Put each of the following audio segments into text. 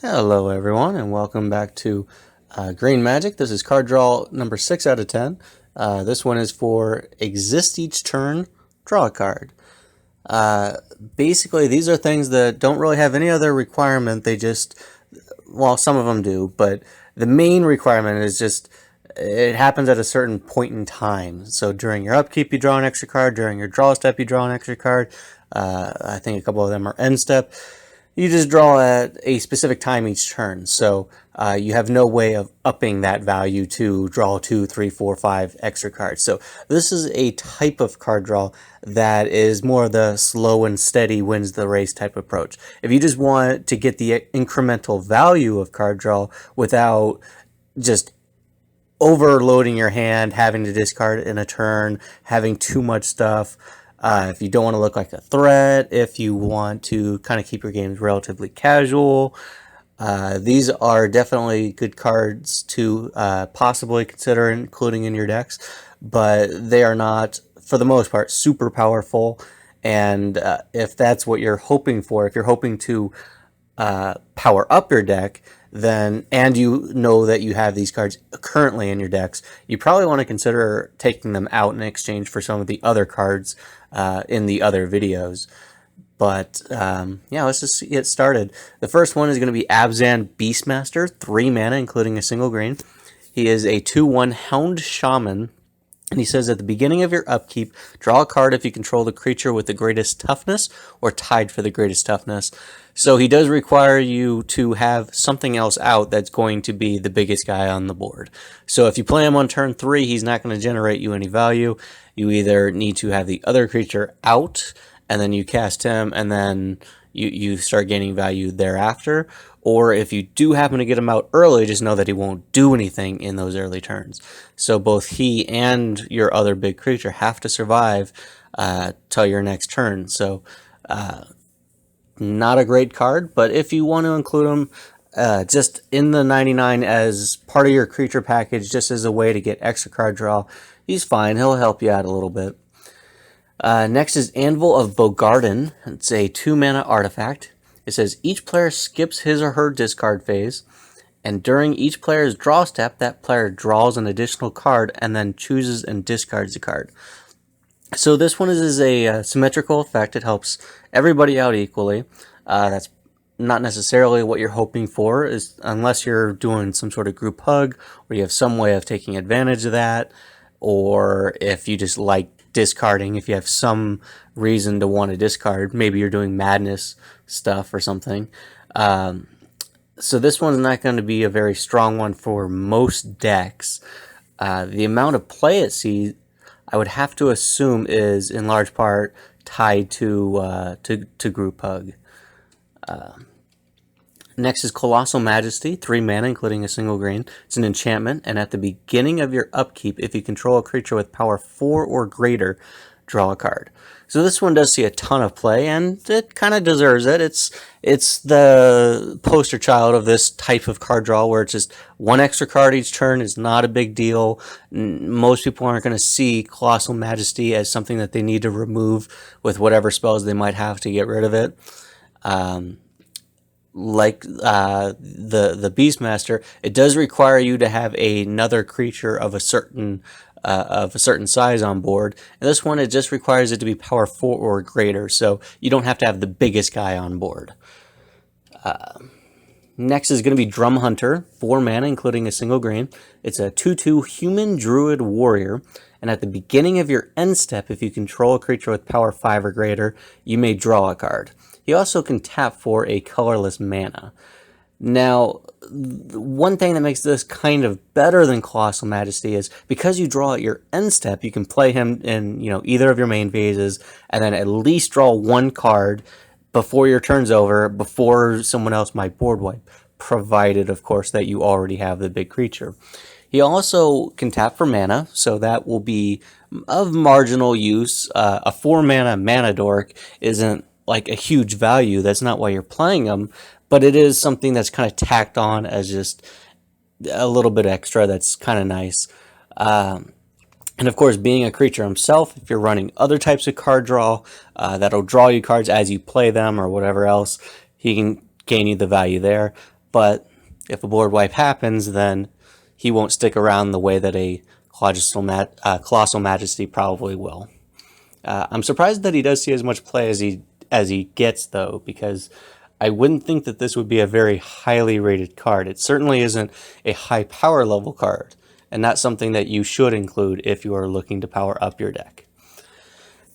Hello everyone and welcome back to Green Magic. This is card draw number 6 out of 10. This one is for exist each turn, draw a card. Basically these are things that don't really have any other requirement. They just, well, some of them do, but the main requirement is just it happens at a certain point in time. So during your upkeep you draw an extra card, during your draw step you draw an extra card. I think a couple of them are end step. You just draw at a specific time each turn, so you have no way of upping that value to draw 2, 3, 4, 5 extra cards. So this is a type of card draw that is more of the slow and steady wins the race type approach. If you just want to get the incremental value of card draw without just overloading your hand, having to discard in a turn, having too much stuff, if you don't want to look like a threat, if you want to kind of keep your games relatively casual, these are definitely good cards to possibly consider including in your decks, but they are not, for the most part, super powerful. And if that's what you're hoping for, if you're hoping to power up your deck, then, and you know that you have these cards currently in your decks, you probably want to consider taking them out in exchange for some of the other cards in the other videos. But yeah, let's just get started. The first one is going to be Abzan Beastmaster, 3 mana, including a single green. He is a 2/1 Hound Shaman. And he says at the beginning of your upkeep, draw a card if you control the creature with the greatest toughness or tied for the greatest toughness. So he does require you to have something else out that's going to be the biggest guy on the board. So if you play him on turn 3, he's not going to generate you any value. You either need to have the other creature out, and then you cast him, and then you start gaining value thereafter. Or if you do happen to get him out early, just know that he won't do anything in those early turns. So both he and your other big creature have to survive till your next turn. So not a great card, but if you want to include him just in the 99 as part of your creature package, just as a way to get extra card draw, he's fine. He'll help you out a little bit. Next is Anvil of Bogardan. It's a 2 mana artifact. It says each player skips his or her discard phase, and during each player's draw step, that player draws an additional card and then chooses and discards a card. So this one is a symmetrical effect. It helps everybody out equally. That's not necessarily what you're hoping for, is unless you're doing some sort of group hug, or you have some way of taking advantage of that, or if you just like discarding, if you have some reason to want to discard, maybe you're doing madness stuff or something. So this one's not going to be a very strong one for most decks. The amount of play it sees, I would have to assume, is in large part tied to group hug. Next is Colossal Majesty, 3 mana, including a single green. It's an enchantment, and at the beginning of your upkeep, if you control a creature with power 4 or greater, draw a card. So this one does see a ton of play, and it kind of deserves it. It's the poster child of this type of card draw, where it's just one extra card each turn is not a big deal. Most people aren't going to see Colossal Majesty as something that they need to remove with whatever spells they might have to get rid of it. Like the Beastmaster, it does require you to have another creature of a certain size on board, and this one, it just requires it to be power 4 or greater, so you don't have to have the biggest guy on board. Next is going to be Drum Hunter, 4 mana, including a single green. It's a 2/2 human druid warrior, and at the beginning of your end step, if you control a creature with power 5 or greater, you may draw a card. He also can tap for a colorless mana. Now, one thing that makes this kind of better than Colossal Majesty is because you draw at your end step, you can play him in either of your main phases, and then at least draw one card before your turn's over, before someone else might board wipe, provided, of course, that you already have the big creature. He also can tap for mana, so that will be of marginal use. A 4 mana dork isn't like a huge value. That's not why you're playing them, but it is something that's kind of tacked on as just a little bit extra. That's kind of nice. And of course, being a creature himself, if you're running other types of card draw that'll draw you cards as you play them or whatever else, he can gain you the value there. but if a board wipe happens, then he won't stick around the way that a Colossal Majesty probably will. I'm surprised that he does see as much play as he gets, though, because I wouldn't think that this would be a very highly rated card. It certainly isn't a high power level card, and that's something that you should include if you are looking to power up your deck.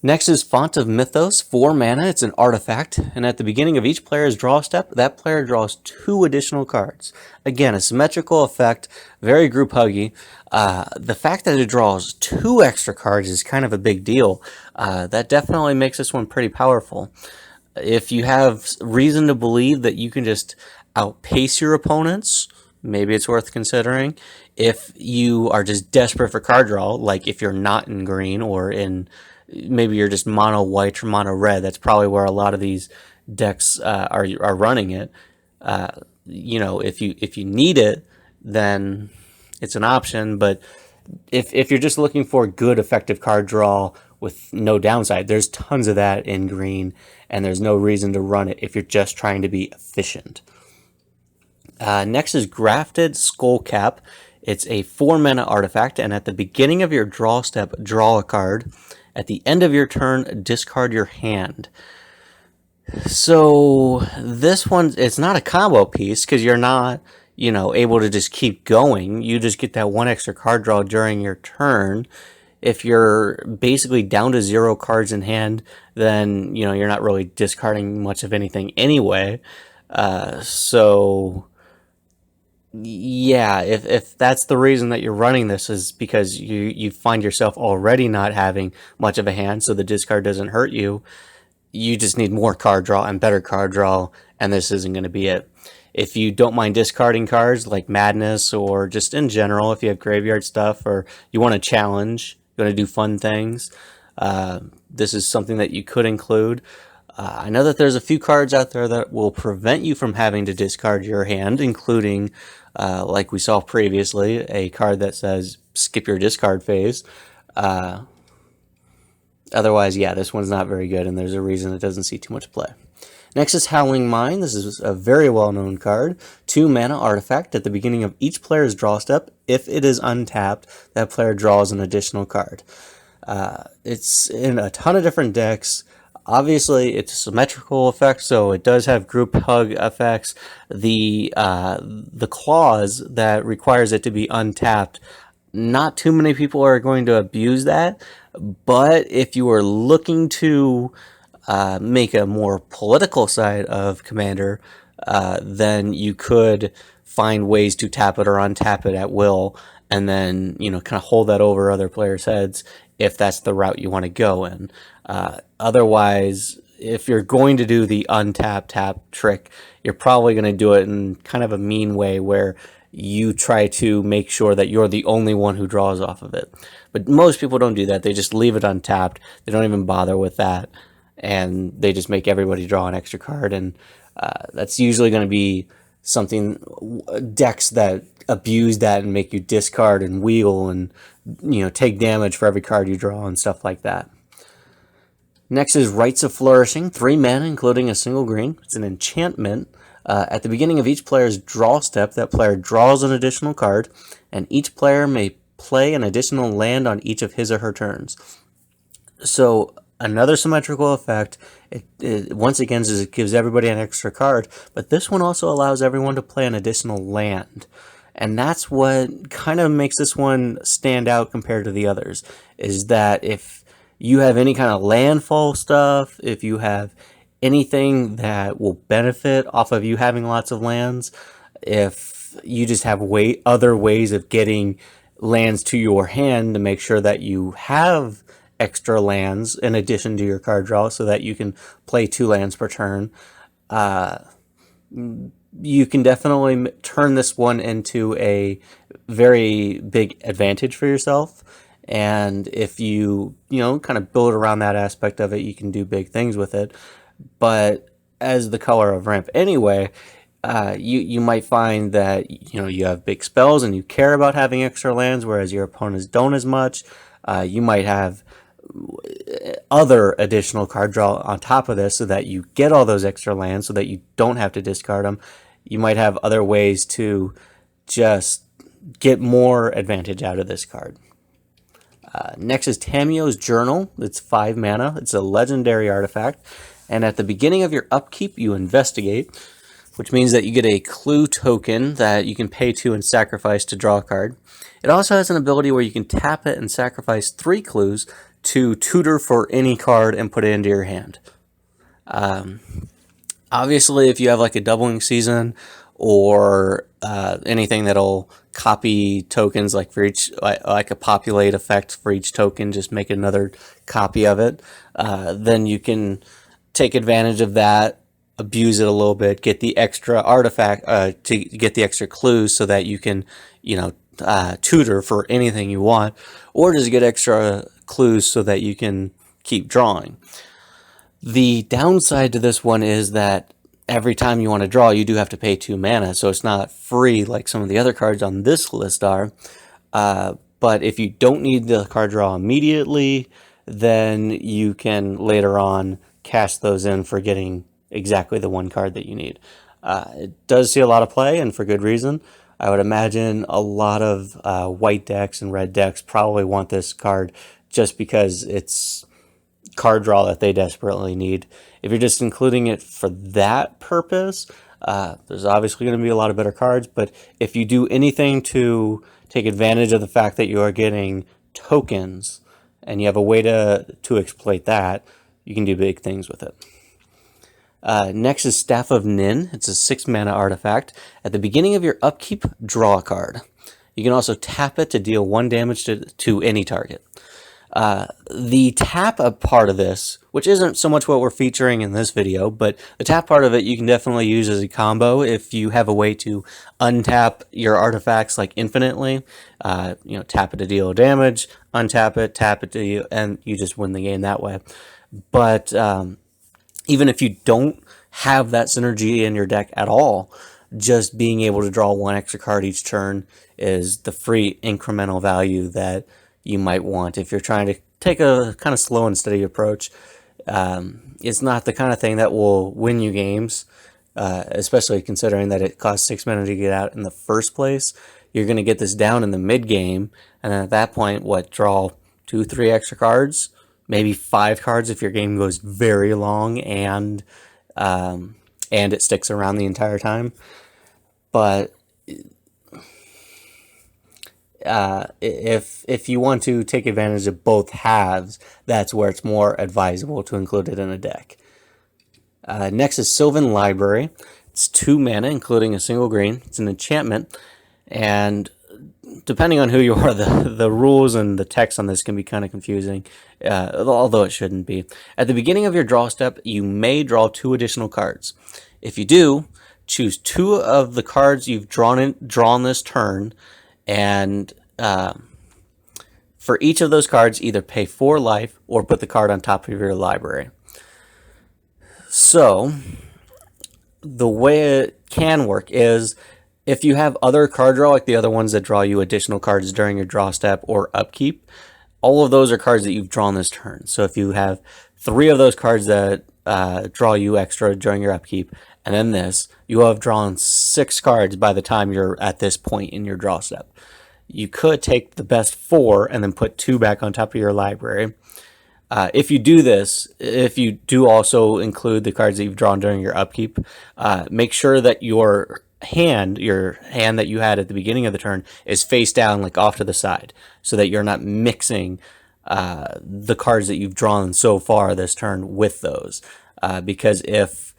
Next is Font of Mythos, 4 mana. It's an artifact, and at the beginning of each player's draw step, that player draws 2 additional cards. Again, a symmetrical effect, very group huggy. The fact that it draws 2 extra cards is kind of a big deal. That definitely makes this one pretty powerful. If you have reason to believe that you can just outpace your opponents, maybe it's worth considering. If you are just desperate for card draw, like if you're not in green or in maybe you're just mono white or mono red, that's probably where a lot of these decks are running it. You know, if you need it, then it's an option. But if you're just looking for good effective card draw with no downside, there's tons of that in green, and there's no reason to run it if you're just trying to be efficient. Next is Grafted Skullcap. It's a 4 mana artifact, and at the beginning of your draw step, draw a card. At the end of your turn, discard your hand. So this one, it's not a combo piece because you're not, you know, able to just keep going. You just get that 1 extra card draw during your turn. If you're basically down to 0 cards in hand, then, you know, you're not really discarding much of anything anyway. So yeah, if that's the reason that you're running this is because you find yourself already not having much of a hand, so the discard doesn't hurt you, you just need more card draw and better card draw, and this isn't going to be it. If you don't mind discarding cards like Madness, or just in general, if you have graveyard stuff, or you want to challenge, you want to do fun things, this is something that you could include. I know that there's a few cards out there that will prevent you from having to discard your hand, including, like we saw previously, a card that says skip your discard phase. Otherwise, yeah, this one's not very good, and there's a reason it doesn't see too much play. Next is Howling Mine. This is a very well-known card. 2 mana artifact. At the beginning of each player's draw step, if it is untapped, that player draws an additional card. It's in a ton of different decks. Obviously, it's a symmetrical effect, so it does have group hug effects. The clause that requires it to be untapped, not too many people are going to abuse that, but if you are looking to make a more political side of Commander, then you could find ways to tap it or untap it at will, and then, you know, kind of hold that over other players' heads if that's the route you want to go in. Otherwise, if you're going to do the untap tap trick, you're probably going to do it in kind of a mean way where you try to make sure that you're the only one who draws off of it. But most people don't do that. They just leave it untapped. They don't even bother with that, and they just make everybody draw an extra card, and that's usually going to be something, decks that abuse that and make you discard and wheel and, you know, take damage for every card you draw and stuff like that. Next is Rites of Flourishing, 3 mana, including a single green. It's an enchantment. At the beginning of each player's draw step, that player draws an additional card, and each player may play an additional land on each of his or her turns. So another symmetrical effect. It once again, it gives everybody an extra card, but this one also allows everyone to play an additional land. And that's what kind of makes this one stand out compared to the others, is that if you have any kind of landfall stuff, if you have anything that will benefit off of you having lots of lands, if you just have other ways of getting lands to your hand to make sure that you have extra lands in addition to your card draw so that you can play 2 lands per turn, you can definitely turn this one into a very big advantage for yourself. And if you kind of build around that aspect of it, you can do big things with it. But as the color of ramp anyway, you might find that, you have big spells and you care about having extra lands, whereas your opponents don't as much. You might have other additional card draw on top of this so that you get all those extra lands so that you don't have to discard them. you might have other ways to just get more advantage out of this card. Next is Tamiyo's Journal. It's 5 mana. It's a legendary artifact. And at the beginning of your upkeep, you investigate, which means that you get a clue token that you can pay to and sacrifice to draw a card. It also has an ability where you can tap it and sacrifice 3 clues to tutor for any card and put it into your hand. Obviously, if you have like a doubling season or anything that'll copy tokens, like for each, like a populate effect for each token, just make another copy of it, then you can take advantage of that, abuse it a little bit, get the extra artifact, to get the extra clues so that you can, tutor for anything you want, or just get extra clues so that you can keep drawing. The downside to this one is that every time you want to draw, you do have to pay 2 mana, so it's not free like some of the other cards on this list are. But if you don't need the card draw immediately, then you can later on cash those in for getting exactly the one card that you need. It does see a lot of play, and for good reason. I would imagine a lot of white decks and red decks probably want this card just because it's card draw that they desperately need. If you're just including it for that purpose, there's obviously going to be a lot of better cards, but if you do anything to take advantage of the fact that you are getting tokens and you have a way to exploit that, you can do big things with it. Next is Staff of Nin. It's a 6 mana artifact. At the beginning of your upkeep, draw a card. You can also tap it to deal 1 damage to any target. The tap part of this, which isn't so much what we're featuring in this video, but the tap part of it you can definitely use as a combo if you have a way to untap your artifacts like infinitely. Tap it to deal damage, untap it, tap it to you, and you just win the game that way. But even if you don't have that synergy in your deck at all, just being able to draw 1 extra card each turn is the free incremental value that you might want if you're trying to take a kind of slow and steady approach. It's not the kind of thing that will win you games, especially considering that it costs 6 mana to get out in the first place. You're going to get this down in the mid game, and then at that point, draw 2-3 extra cards, maybe 5 cards if your game goes very long and it sticks around the entire time. But if you want to take advantage of both halves, that's where it's more advisable to include it in a deck. Next is Sylvan Library. It's 2 mana, including a single green. It's an enchantment, and depending on who you are, the rules and the text on this can be kind of confusing, although it shouldn't be. At the beginning of your draw step, you may draw 2 additional cards. If you do, choose 2 of the cards you've drawn this turn, and for each of those cards, either pay 4 life or put the card on top of your library. So the way it can work is if you have other card draw, like the other ones that draw you additional cards during your draw step or upkeep, all of those are cards that you've drawn this turn. So if you have 3 of those cards that draw you extra during your upkeep, and then this, you will have drawn 6 cards by the time you're at this point in your draw step. You could take the best 4 and then put 2 back on top of your library. If you do this, if you do also include the cards that you've drawn during your upkeep, make sure that your hand that you had at the beginning of the turn is face down, like off to the side, so that you're not mixing the cards that you've drawn so far this turn with those. Because if,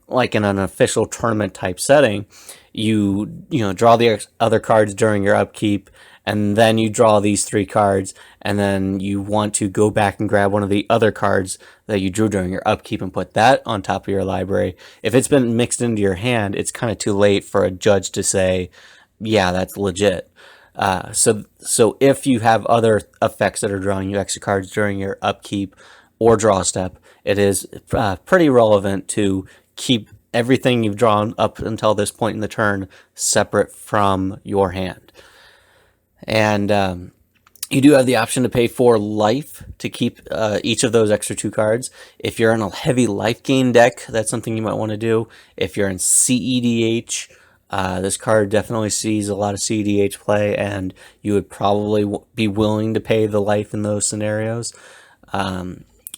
like in an official tournament type setting, you draw the other cards during your upkeep, and then you draw these 3 cards, and then you want to go back and grab one of the other cards that you drew during your upkeep and put that on top of your library. If it's been mixed into your hand, it's kind of too late for a judge to say, yeah, that's legit. So if you have other effects that are drawing you extra cards during your upkeep or draw step, it is pretty relevant to keep everything you've drawn up until this point in the turn separate from your hand. And You do have the option to pay 4 life to keep each of those extra 2 cards. If you're in a heavy life gain deck, that's something you might want to do. If you're in CEDH, this card definitely sees a lot of CEDH play, and you would probably be willing to pay the life in those scenarios.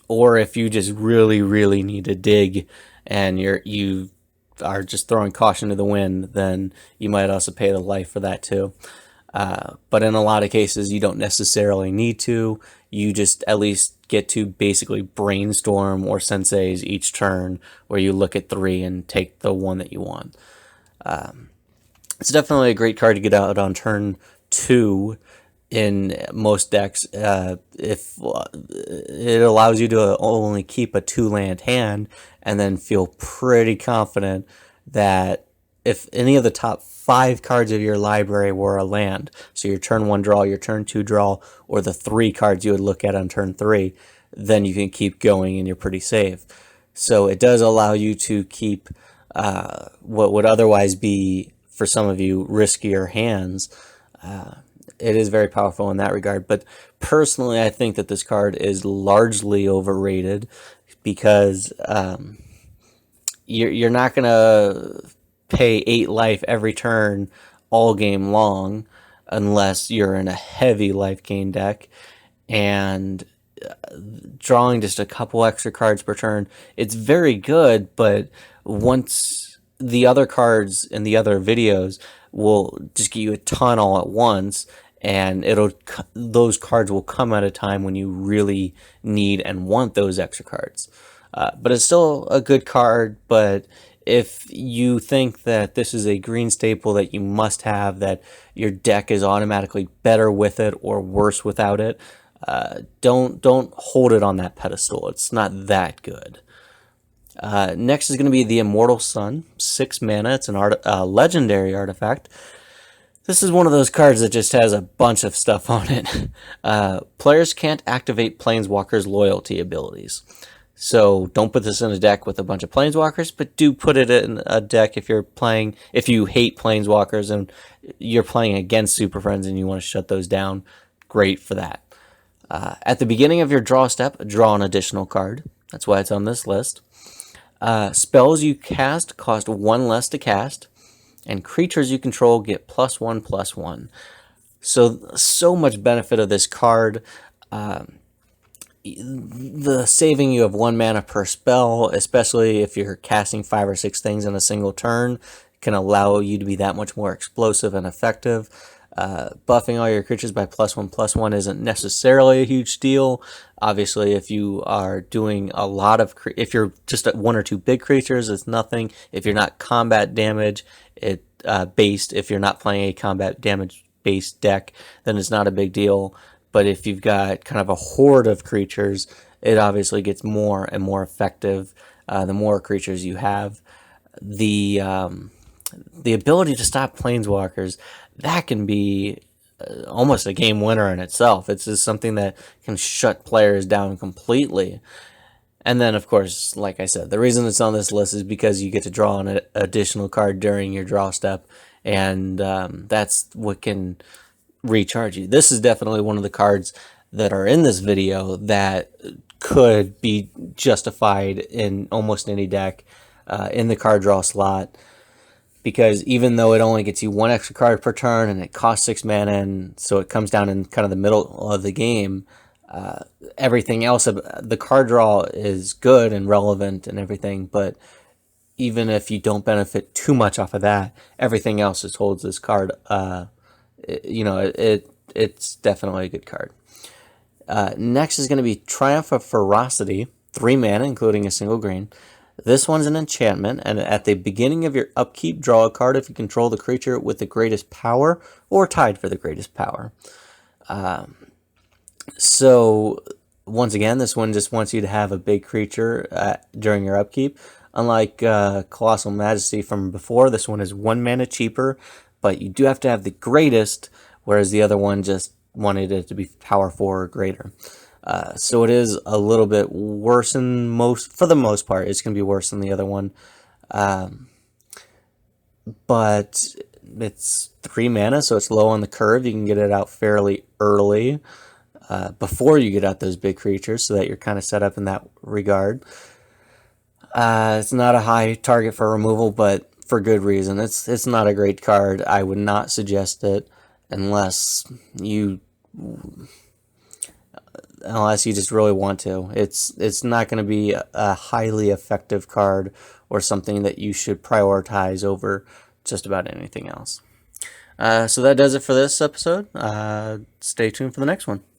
Or if you just really, really need to dig and you are just throwing caution to the wind, then you might also pay the life for that too. But in a lot of cases, you don't necessarily need to. You just at least get to basically brainstorm or senseis each turn, where you look at 3 and take the one that you want. It's definitely a great card to get out on turn 2 in most decks. If it allows you to only keep a 2-land hand and then feel pretty confident that if any of the top 5 cards of your library were a land, so your turn 1 draw, your turn 2 draw, or the 3 cards you would look at on turn 3, then you can keep going and you're pretty safe. So it does allow you to keep what would otherwise be, for some of you, riskier hands. It is very powerful in that regard. But personally, I think that this card is largely overrated because you're not going to pay 8 life every turn all game long unless you're in a heavy life gain deck, and drawing just a couple extra cards per turn, it's very good, but once the other cards in the other videos will just get you a ton all at once, and those cards will come at a time when you really need and want those extra cards. But it's still a good card. But if you think that this is a green staple that you must have, that your deck is automatically better with it or worse without it, don't hold it on that pedestal. It's not that good. Next is going to be the Immortal Sun, 6 mana. It's a legendary artifact. This is one of those cards that just has a bunch of stuff on it. Players can't activate Planeswalkers' loyalty abilities. So don't put this in a deck with a bunch of Planeswalkers, but do put it in a deck if you hate Planeswalkers and you're playing against Super Friends and you want to shut those down. Great for that. At the beginning of your draw step, draw an additional card. That's why it's on this list. Spells you cast cost 1 less to cast, and creatures you control get +1/+1. So much benefit of this card. The saving you of 1 mana per spell, especially if you're casting 5 or 6 things in a single turn, can allow you to be that much more explosive and effective. Buffing all your creatures by +1/+1 isn't necessarily a huge deal. Obviously, if you are doing a lot of, if you're just at 1 or 2 big creatures, it's nothing. If you're not combat damage based, if you're not playing a combat damage based deck, then it's not a big deal. But if you've got kind of a horde of creatures, it obviously gets more and more effective the more creatures you have. The ability to stop Planeswalkers, that can be almost a game winner in itself. It's just something that can shut players down completely. And then, of course, like I said, the reason it's on this list is because you get to draw an additional card during your draw step, and that's what can recharge you. This is definitely one of the cards that are in this video that could be justified in almost any deck in the card draw slot, because even though it only gets you 1 extra card per turn and it costs 6 mana, and so it comes down in kind of the middle of the game, everything else, the card draw is good and relevant and everything, but even if you don't benefit too much off of that, everything else just holds this card. It's definitely a good card. Next is going to be Triumph of Ferocity, 3 mana, including a single green. This one's an enchantment, and at the beginning of your upkeep, draw a card if you control the creature with the greatest power or tied for the greatest power. So, once again, this one just wants you to have a big creature during your upkeep. Unlike Colossal Majesty from before, this one is 1 mana cheaper, but you do have to have the greatest, whereas the other one just wanted it to be power 4 or greater. So it is a little bit worse for the most part. It's going to be worse than the other one. But It's 3 mana, so it's low on the curve. You can get it out fairly early before you get out those big creatures, so that you're kind of set up in that regard. It's not a high target for removal, but for good reason. It's not a great card. I would not suggest it unless you just really want to. It's not going to be a highly effective card or something that you should prioritize over just about anything else. So that does it for this episode. Stay tuned for the next one.